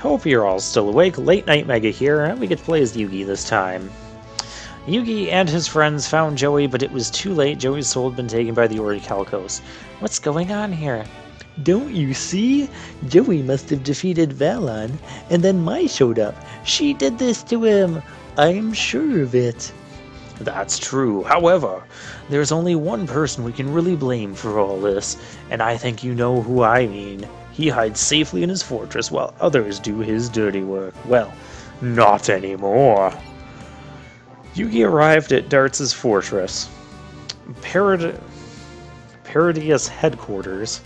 Hope you're all still awake. Late Night Mega here, and we get to play as Yugi this time. Yugi and his friends found Joey, but it was too late. Joey's soul had been taken by the Orichalcos. What's going on here? Don't you see? Joey must have defeated Valon, and then Mai showed up. She did this to him. I'm sure of it. That's true. However, there's only one person we can really blame for all this, and I think you know who I mean. He hides safely in his fortress while others do his dirty work. Well, not anymore. Yugi arrived at Darts' fortress, Paradius headquarters,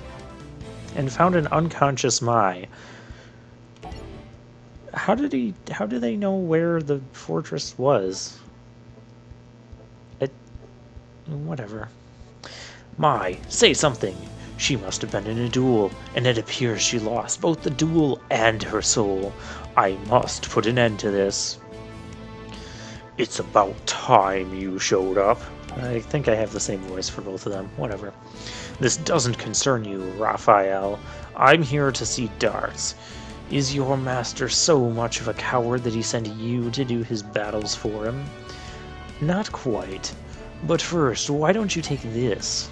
and found an unconscious Mai. How do they know where the fortress was? Whatever. Mai, say something. She must have been in a duel, and it appears she lost both the duel and her soul. I must put an end to this. It's about time you showed up. I think I have the same voice for both of them. Whatever. This doesn't concern you, Raphael. I'm here to see Darts. Is your master so much of a coward that he sent you to do his battles for him? Not quite. But first, why don't you take this?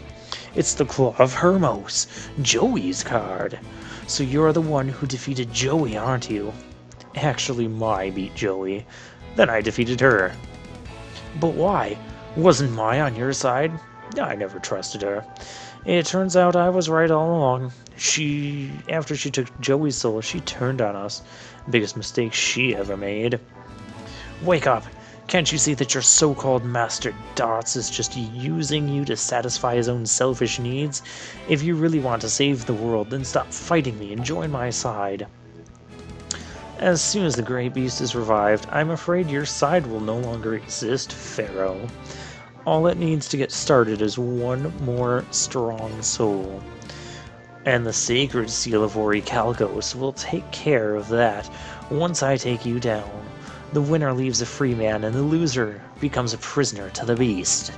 It's the Claw of Hermos, Joey's card. So you're the one who defeated Joey, aren't you? Actually, Mai beat Joey. Then I defeated her. But why? Wasn't Mai on your side? I never trusted her. It turns out I was right all along. After she took Joey's soul, she turned on us. Biggest mistake she ever made. Wake up! Can't you see that your so-called Master Darts is just using you to satisfy his own selfish needs? If you really want to save the world, then stop fighting me and join my side. As soon as the Great Beast is revived, I'm afraid your side will no longer exist, Pharaoh. All it needs to get started is one more strong soul. And the Sacred Seal of Orichalcos will take care of that once I take you down. The winner leaves a free man, and the loser becomes a prisoner to the beast.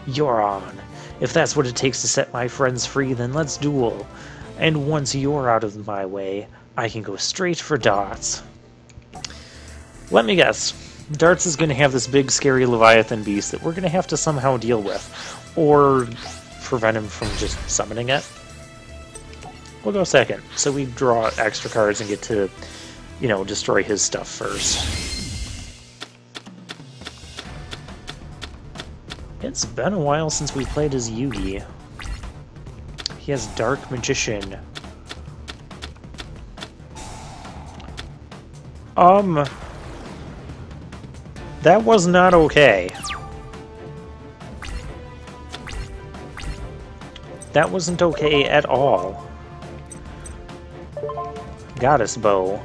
You're on. If that's what it takes to set my friends free, then let's duel. And once you're out of my way, I can go straight for Darts. Let me guess. Darts is going to have this big, scary Leviathan beast that we're going to have to somehow deal with. Or prevent him from just summoning it. We'll go second. So we draw extra cards and get to, destroy his stuff first. It's been a while since we played as Yugi. He has Dark Magician. That was not okay. That wasn't okay at all. Goddess Bow.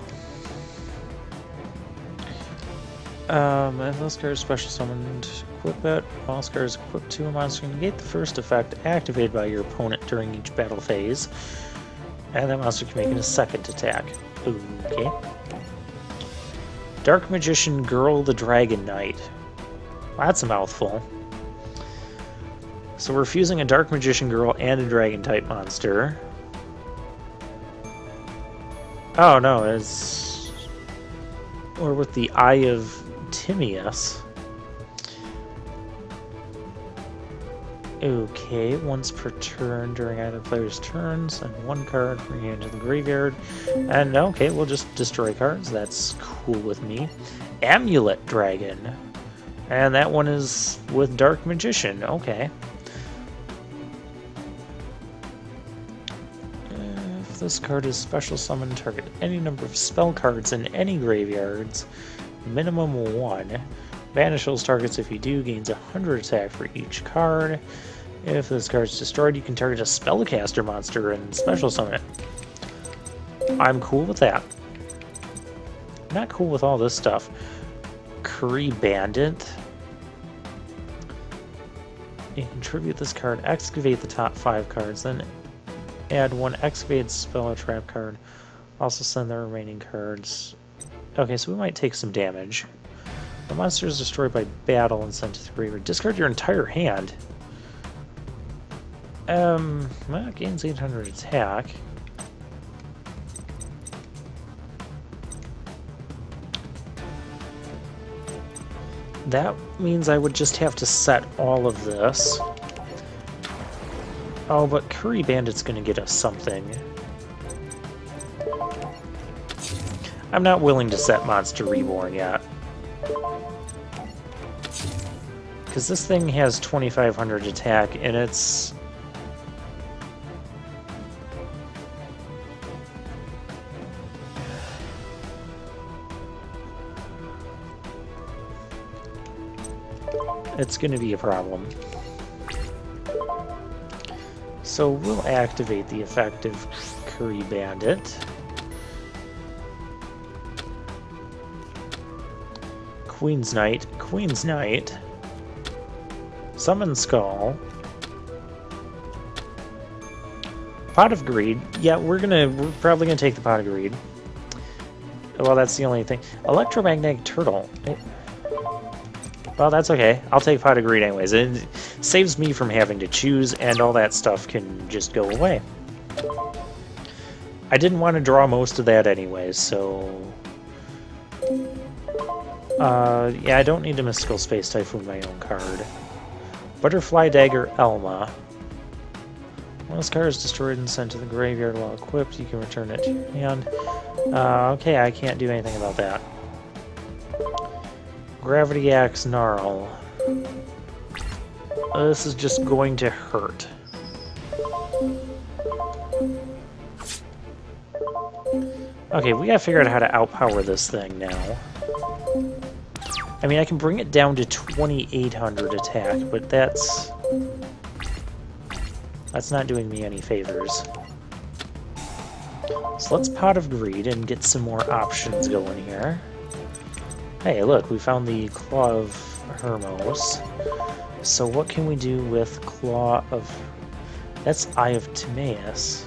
If this card is special summoned, equip it. While this card is equipped to a monster, negate the first effect activated by your opponent during each battle phase. And that monster can make a second attack. Okay. Dark Magician Girl the Dragon Knight. Well, that's a mouthful. So we're fusing a Dark Magician Girl and a Dragon type monster. Oh no, it's... Or with the Eye of Timaeus. Okay, once per turn during either player's turns, and one card from your hand to the graveyard. And okay, we'll just destroy cards. That's cool with me. Amulet Dragon. And that one is with Dark Magician. Okay. If this card is special summon, target any number of spell cards in any graveyards. Minimum 1. Banishes targets if you do, gains 100 attack for each card. If this card is destroyed, you can target a spellcaster monster and special summon it. I'm cool with that. Not cool with all this stuff. Curry Bandit. You can tribute this card, excavate the top 5 cards, then add 1 excavated spell or trap card. Also send the remaining cards. Okay, so we might take some damage. The monster is destroyed by battle and sent to the graveyard. Discard your entire hand. Well, it gains 800 attack. that means I would just have to set all of this. Oh, but Curry Bandit's gonna get us something. I'm not willing to set Monster Reborn yet. Because this thing has 2,500 attack, and it's... it's going to be a problem. So we'll activate the effect of Curry Bandit. Queen's Knight, Queen's Knight. Summon Skull. Pot of Greed. Yeah, we're probably gonna take the Pot of Greed. Well, that's the only thing. Electromagnetic Turtle. Well, that's okay. I'll take Pot of Greed anyways. It saves me from having to choose, and all that stuff can just go away. I didn't want to draw most of that anyways, so... yeah, I don't need a Mystical Space Typhoon my own card. Butterfly Dagger Elma. When this card is destroyed and sent to the graveyard while equipped, you can return it to your hand. Okay, I can't do anything about that. Gravity Axe Gnarl. This is just going to hurt. Okay, we gotta figure out how to outpower this thing now. I mean, I can bring it down to 2,800 attack, but that's not doing me any favors. So let's Pot of Greed and get some more options going here. Hey, look, we found the Claw of Hermos. So what can we do with Claw of... that's Eye of Timaeus.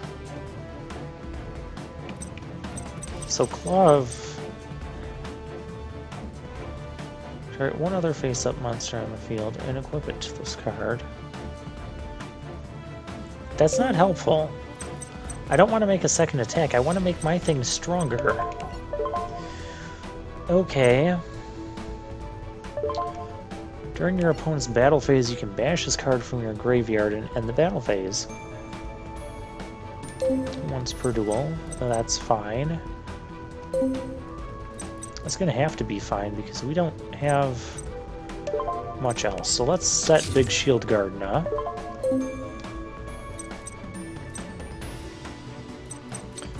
So Claw of... target one other face-up monster on the field and equip it to this card. That's not helpful. I don't want to make a second attack. I want to make my thing stronger. Okay. During your opponent's battle phase, you can banish this card from your graveyard and end the battle phase. Once per duel. That's fine. That's going to have to be fine because we don't have much else. So let's set Big Shield Gardener.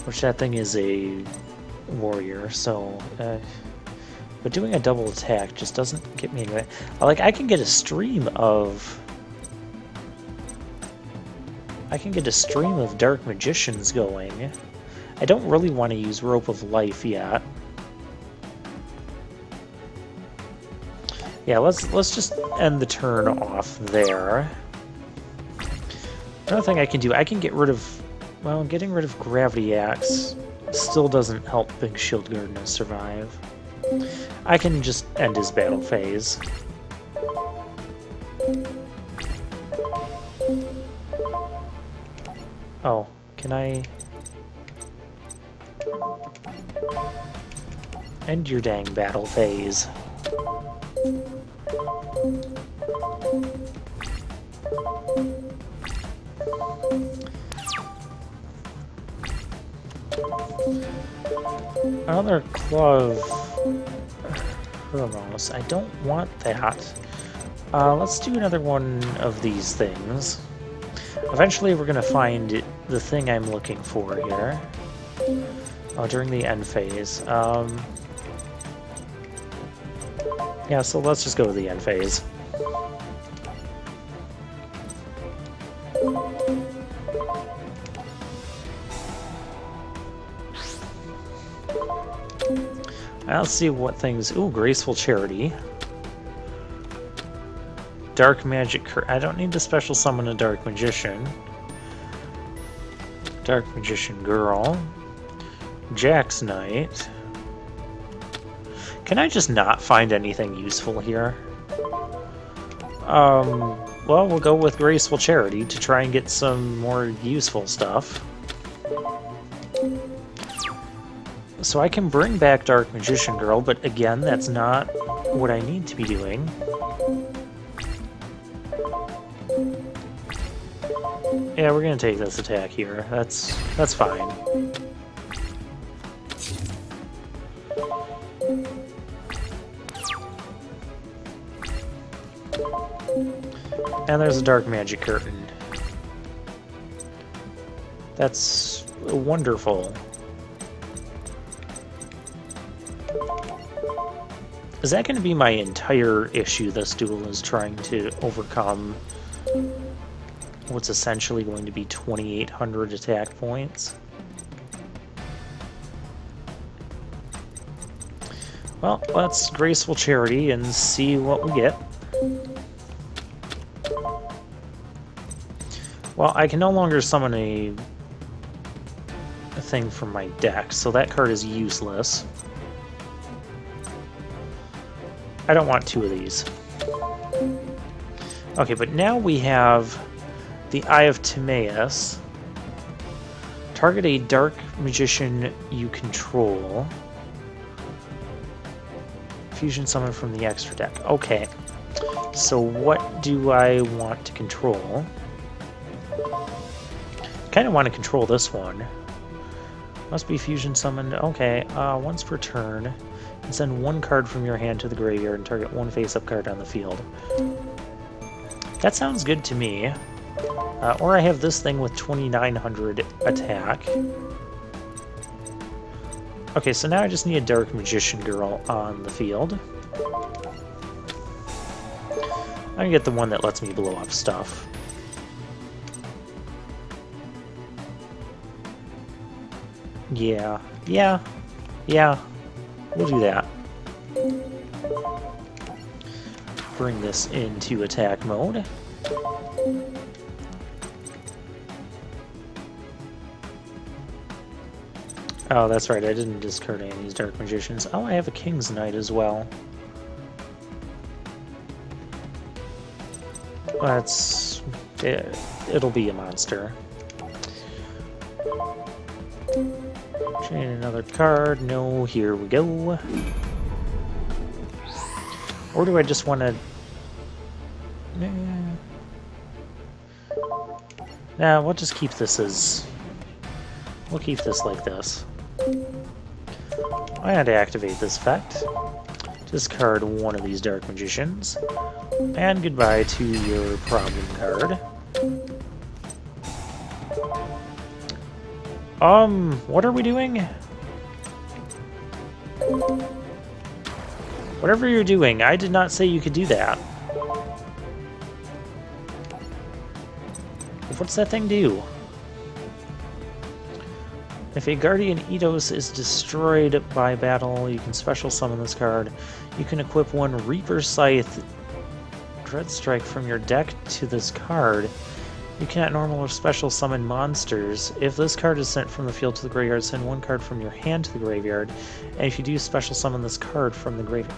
Which that thing is a warrior, so... but doing a double attack just doesn't get me anywhere. Like, I can get a stream of... Dark Magicians going. I don't really want to use Rope of Life yet. Yeah, let's just end the turn off there. Another thing I can do, I can get rid of... well, getting rid of Gravity Axe still doesn't help Big Shield Gardener survive. I can just end his battle phase. Oh, can I... end your dang battle phase. Another Claw of Hermos. I don't want that. Let's do another one of these things. Eventually we're gonna find the thing I'm looking for here. Oh, during the end phase. Yeah, so let's just go to the end phase. Let's see what things... ooh, Graceful Charity. Dark Magic... I don't need to special summon a Dark Magician. Dark Magician Girl. Jack's Knight. Can I just not find anything useful here? Well, we'll go with Graceful Charity to try and get some more useful stuff. So I can bring back Dark Magician Girl, but again, that's not what I need to be doing. Yeah, we're gonna take this attack here. That's fine. And there's a Dark Magic Curtain. That's wonderful. Is that going to be my entire issue this duel is trying to overcome what's essentially going to be 2,800 attack points? Well, let's Graceful Charity and see what we get. Well, I can no longer summon a thing from my deck, so that card is useless. I don't want two of these. Okay, but now we have the Eye of Timaeus. Target a Dark Magician you control. Fusion summon from the extra deck. Okay, so what do I want to control? Kind of want to control this one. Must be fusion summoned. Okay, once per turn. And send one card from your hand to the graveyard and target one face-up card on the field. That sounds good to me. Or I have this thing with 2,900 attack. Okay, so now I just need a Dark Magician Girl on the field. I'm gonna get the one that lets me blow up stuff. Yeah. We'll do that. Bring this into attack mode. Oh, that's right, I didn't discard any of these Dark Magicians. Oh, I have a King's Knight as well. It'll be a monster. Chain another card. No, here we go. Or do I just want to... Nah, we'll just keep this as... We'll keep this like this. I had to activate this effect. Discard one of these Dark Magicians. And goodbye to your problem card. What are we doing? Whatever you're doing, I did not say you could do that. What's that thing do? If a Guardian Eidos is destroyed by battle, you can special summon this card. You can equip one Reaper Scythe Dread Strike from your deck to this card. You cannot normal or special summon monsters. If this card is sent from the field to the graveyard, send one card from your hand to the graveyard. And if you do, special summon this card from the graveyard.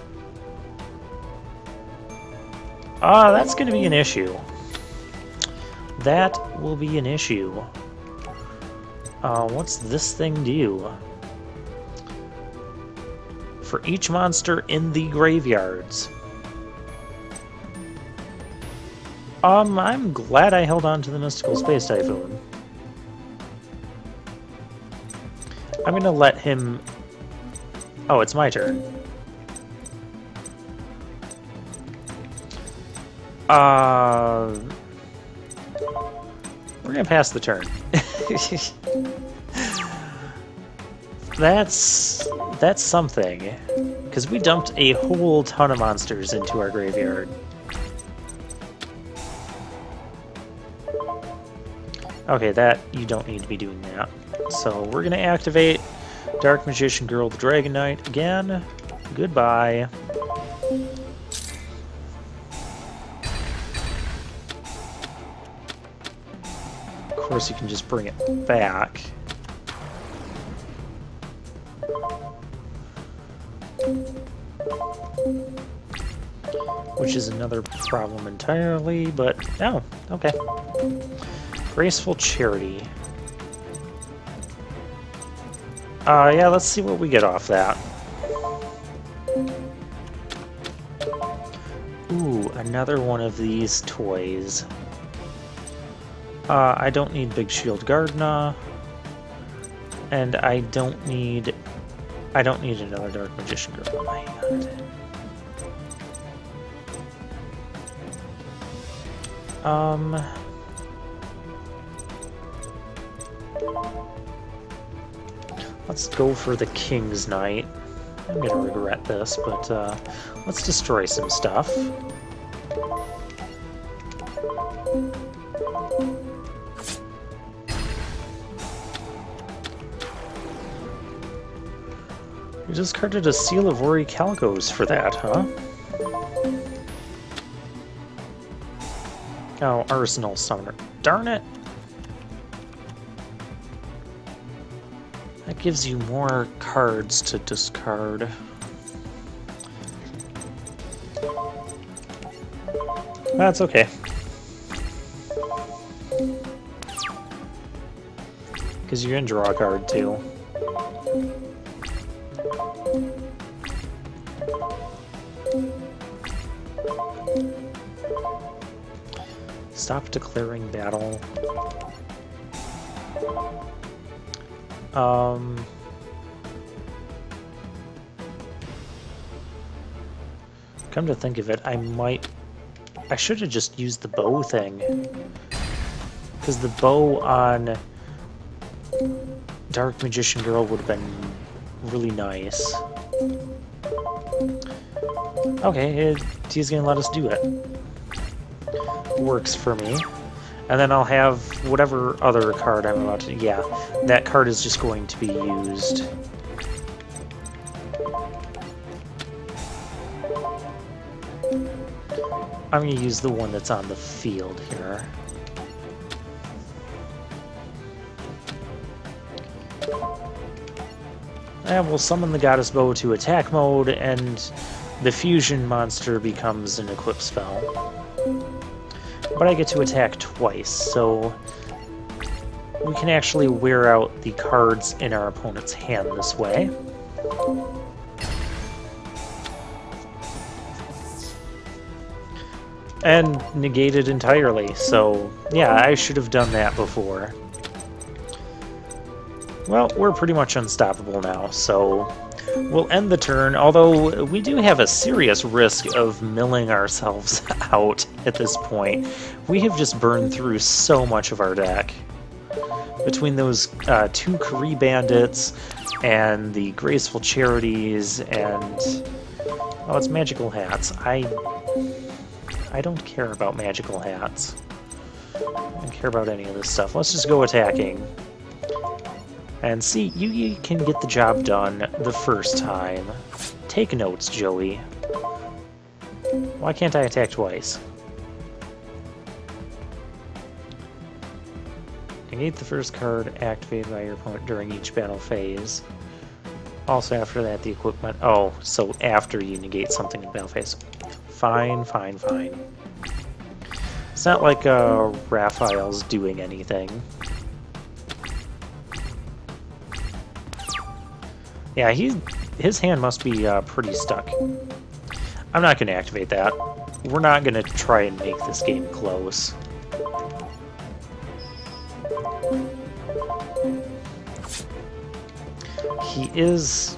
That's going to be an issue. That will be an issue. What's this thing do? For each monster in the graveyards. I'm glad I held on to the Mystical Space Typhoon. I'm gonna let him... Oh, it's my turn. We're gonna pass the turn. That's something. Because we dumped a whole ton of monsters into our graveyard. Okay, that you don't need to be doing that. So we're gonna activate Dark Magician Girl the Dragon Knight again. Goodbye. Of course you can just bring it back. Which is another problem entirely, but oh, okay. Graceful Charity. Yeah, let's see what we get off that. Ooh, another one of these toys. I don't need Big Shield Gardna, and I don't need another Dark Magician Girl in my hand. Let's go for the King's Knight. I'm gonna regret this, but let's destroy some stuff. You discarded a Seal of Orichalcos for that, huh? Oh, Arsenal Summoner. Darn it! That gives you more cards to discard. That's okay. Because you're gonna draw a card too. Stop declaring battle. Come to think of it, I should have just used the bow thing. Because the bow on Dark Magician Girl would have been really nice. Okay, he's gonna let us do it. Works for me. And then I'll have whatever other card I'm about to... Yeah, that card is just going to be used. I'm going to use the one that's on the field here. And we'll summon the Goddess Bow to attack mode, and the fusion monster becomes an equip spell. But I get to attack twice, so we can actually wear out the cards in our opponent's hand this way. And negate it entirely, so yeah, I should have done that before. Well, we're pretty much unstoppable now, so we'll end the turn, although we do have a serious risk of milling ourselves out at this point. We have just burned through so much of our deck. Between those two Kari Bandits and the Graceful Charities and... oh, it's Magical Hats. I don't care about Magical Hats. I don't care about any of this stuff. Let's just go attacking. And see, you can get the job done the first time. Take notes, Joey. Why can't I attack twice? Negate the first card activated by your opponent during each battle phase. Also after that, the equipment... oh, so after you negate something in battle phase. Fine, fine, fine. It's not like Raphael's doing anything. Yeah, his hand must be pretty stuck. I'm not going to activate that. We're not going to try and make this game close. He's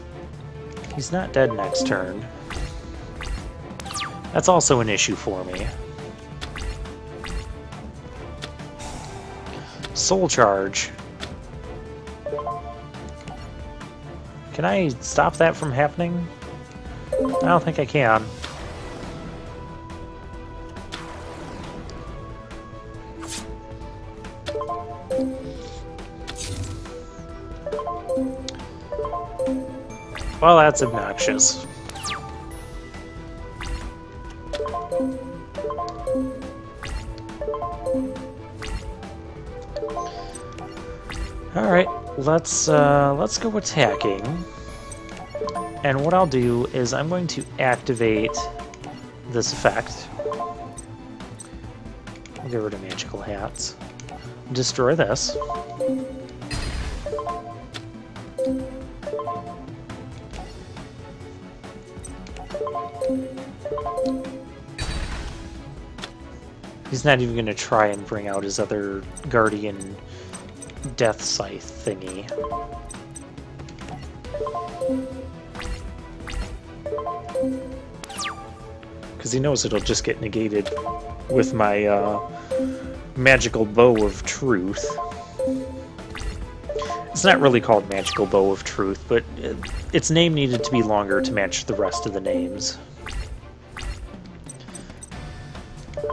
not dead next turn. That's also an issue for me. Soul Charge. Can I stop that from happening? I don't think I can. Well, that's obnoxious. All right, let's go attacking. And what I'll do is I'm going to activate this effect. I'll get rid of Magical Hats. Destroy this. He's not even going to try and bring out his other Guardian Death Scythe thingy. Because he knows it'll just get negated with my Magical Bow of Truth. It's not really called Magical Bow of Truth, but its name needed to be longer to match the rest of the names.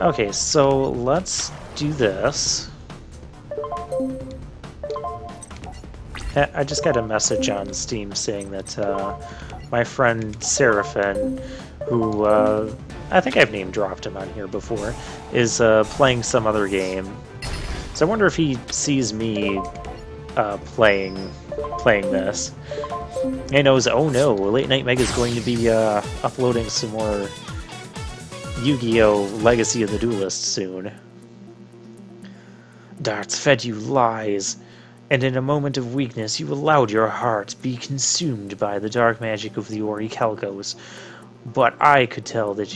Okay, so let's do this. I just got a message on Steam saying that my friend Seraphin, who I think I've name dropped him on here before, is playing some other game. So I wonder if he sees me playing this. And he knows, oh no, Late Night Mega is going to be uploading some more Yu-Gi-Oh! Legacy of the Duelist soon. Darts fed you lies, and in a moment of weakness you allowed your heart be consumed by the dark magic of the Orichalcos. But I could tell that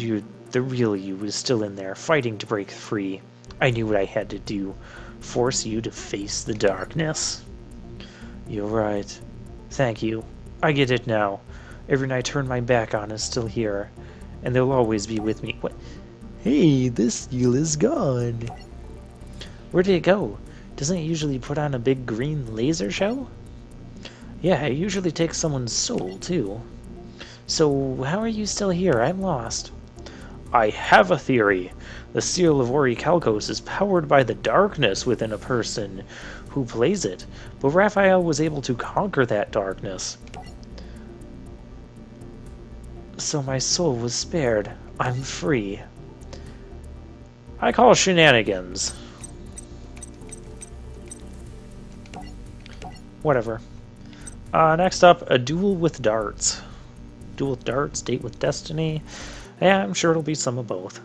the real you was still in there, fighting to break free. I knew what I had to do, force you to face the darkness. You're right. Thank you. I get it now. Everyone I turn my back on is still here, and they'll always be with me. What? Hey, this eel is gone. Where did it go? Doesn't it usually put on a big green laser show? Yeah, it usually takes someone's soul, too. So, how are you still here? I'm lost. I have a theory. The seal of Orichalcos is powered by the darkness within a person who plays it, but Raphael was able to conquer that darkness. So my soul was spared. I'm free. I call shenanigans. Whatever. Next up, a duel with darts. Duel with darts, date with destiny. Yeah, I'm sure it'll be some of both.